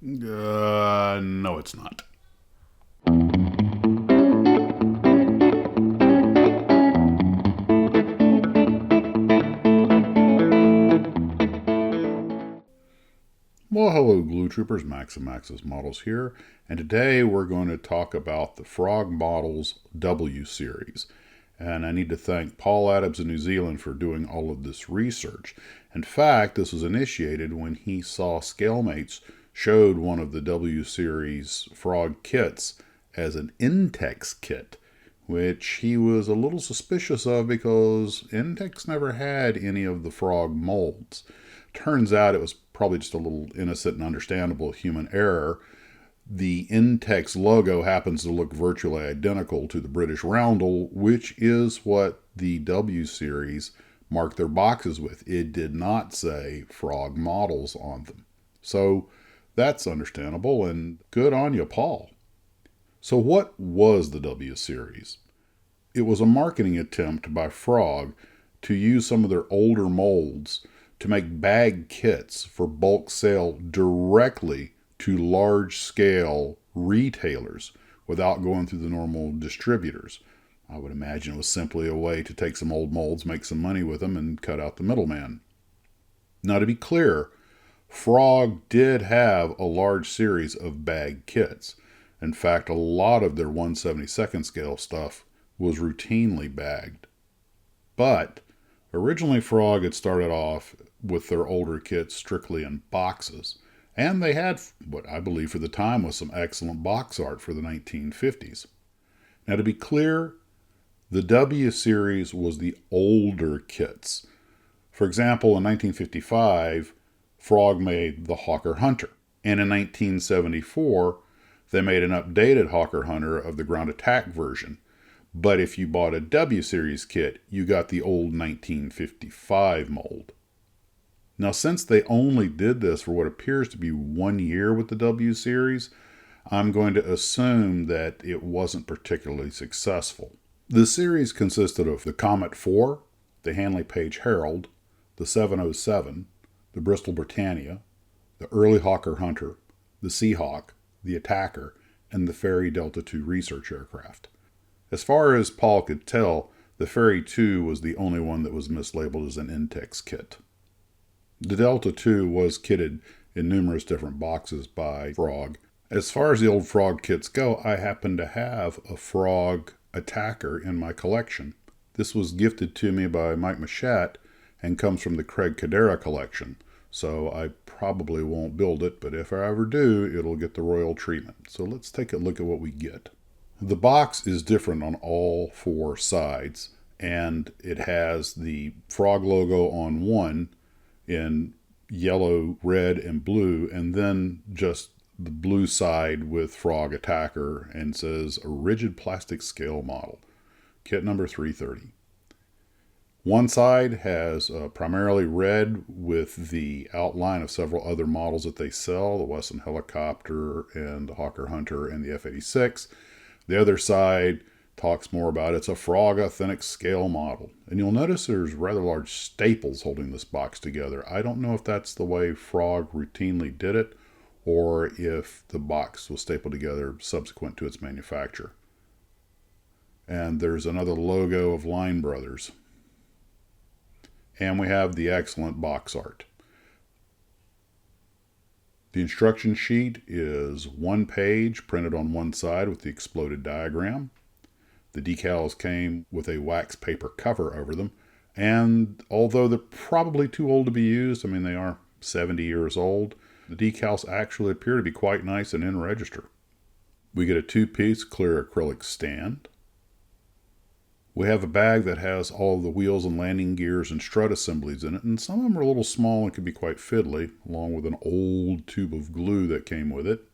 No, it's not. Well, hello, Glue Troopers. Max and Max's Models here, and today we're going to talk about the Frog Models W series. And I need to thank Paul Adams in New Zealand for doing all of this research. In fact, this was initiated when he saw Scalemates showed one of the W series Frog kits as an Intex kit, which he was a little suspicious of because Intex never had any of the Frog molds. Turns out it was probably just a little innocent and understandable human error. The Intex logo happens to look virtually identical to the British Roundel, which is what the W series marked their boxes with. It did not say Frog Models on them. So that's understandable, and good on you, Paul. So what was the W series? It was a marketing attempt by Frog to use some of their older molds to make bag kits for bulk sale directly to large-scale retailers without going through the normal distributors. I would imagine it was simply a way to take some old molds, make some money with them, and cut out the middleman. Now, to be clear, Frog did have a large series of bag kits. In fact, a lot of their 1/72nd scale stuff was routinely bagged. But originally, Frog had started off with their older kits strictly in boxes. And they had what I believe for the time was some excellent box art for the 1950s. Now, to be clear, the W series was the older kits. For example, in 1955, Frog made the Hawker Hunter. And in 1974, they made an updated Hawker Hunter of the ground attack version. But if you bought a W series kit, you got the old 1955 mold. Now, since they only did this for what appears to be 1 year with the W series, I'm going to assume that it wasn't particularly successful. The series consisted of the Comet 4, the Handley Page Herald, the 707, the Bristol Britannia, the early Hawker Hunter, the Seahawk, the Attacker, and the Fairey Delta II research aircraft. As far as Paul could tell, the Fairey II was the only one that was mislabeled as an Intex kit. The Delta II was kitted in numerous different boxes by Frog. As far as the old Frog kits go, I happen to have a Frog Attacker in my collection. This was gifted to me by Mike Machat and comes from the Craig Cadera collection. So I probably won't build it, but if I ever do, it'll get the royal treatment. So let's take a look at what we get. The box is different on all four sides, and it has the Frog logo on one in yellow, red, and blue, and then just the blue side with Frog Attacker and says a rigid plastic scale model, kit number 330. One side has primarily red with the outline of several other models that they sell, the Wesson Helicopter and the Hawker Hunter and the F-86. The other side talks more about it's a Frog authentic scale model. And you'll notice there's rather large staples holding this box together. I don't know if that's the way Frog routinely did it or if the box was stapled together subsequent to its manufacture. And there's another logo of Line Brothers. And we have the excellent box art. The instruction sheet is one page printed on one side with the exploded diagram. The decals came with a wax paper cover over them. And although they're probably too old to be used, I mean, they are 70 years old, the decals actually appear to be quite nice and in register. We get a two-piece clear acrylic stand. We have a bag that has all of the wheels and landing gears and strut assemblies in it, and some of them are a little small and can be quite fiddly, along with an old tube of glue that came with it.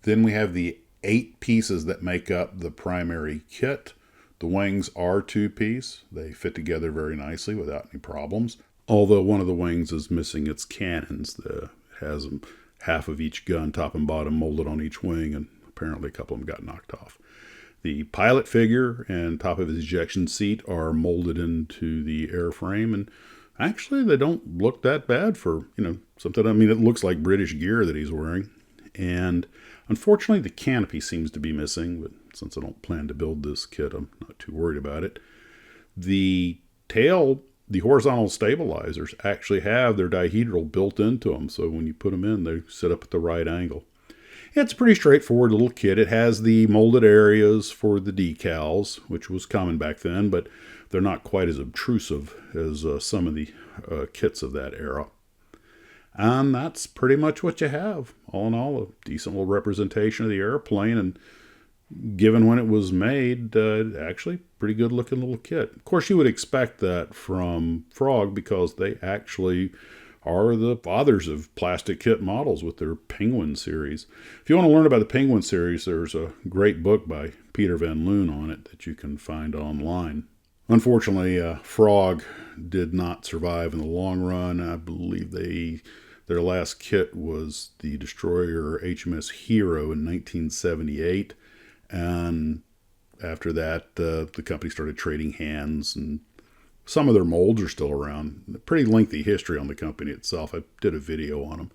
Then we have the 8 pieces that make up the primary kit. The wings are two-piece. They fit together very nicely without any problems, although one of the wings is missing its cannons. It has half of each gun, top and bottom, molded on each wing, and apparently a couple of them got knocked off. The pilot figure and top of his ejection seat are molded into the airframe, and actually they don't look that bad for, something. I mean, it looks like British gear that he's wearing. And unfortunately, the canopy seems to be missing, but since I don't plan to build this kit, I'm not too worried about it. The tail, the horizontal stabilizers actually have their dihedral built into them, so when you put them in, they sit up at the right angle. It's a pretty straightforward little kit. It has the molded areas for the decals, which was common back then, but they're not quite as obtrusive as some of the kits of that era. And that's pretty much what you have. All in all, a decent little representation of the airplane, and given when it was made, actually pretty good looking little kit. Of course, you would expect that from Frog because they actually are the fathers of plastic kit models with their Penguin series. If you want to learn about the Penguin series, there's a great book by Peter Van Loon on it that you can find online. Unfortunately, Frog did not survive in the long run. I believe their last kit was the destroyer HMS Hero in 1978. And after that, the company started trading hands, and some of their molds are still around. A pretty lengthy history on the company itself. I did a video on them.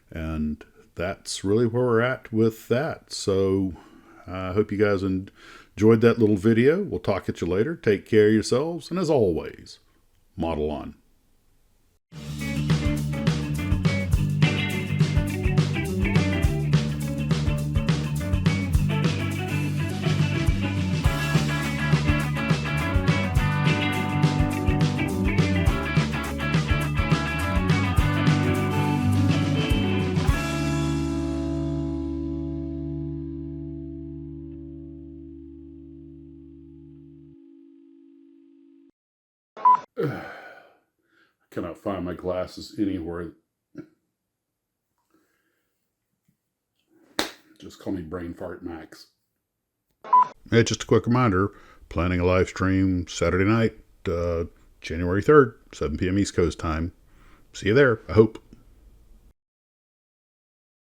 And that's really where we're at with that. So I hope you guys enjoyed that little video. We'll talk at you later. Take care of yourselves. And as always, model on. I cannot find my glasses anywhere. Just call me Brain Fart Max. Hey, just a quick reminder, planning a live stream Saturday night, January 3rd, 7 p.m. East Coast time. See you there, I hope.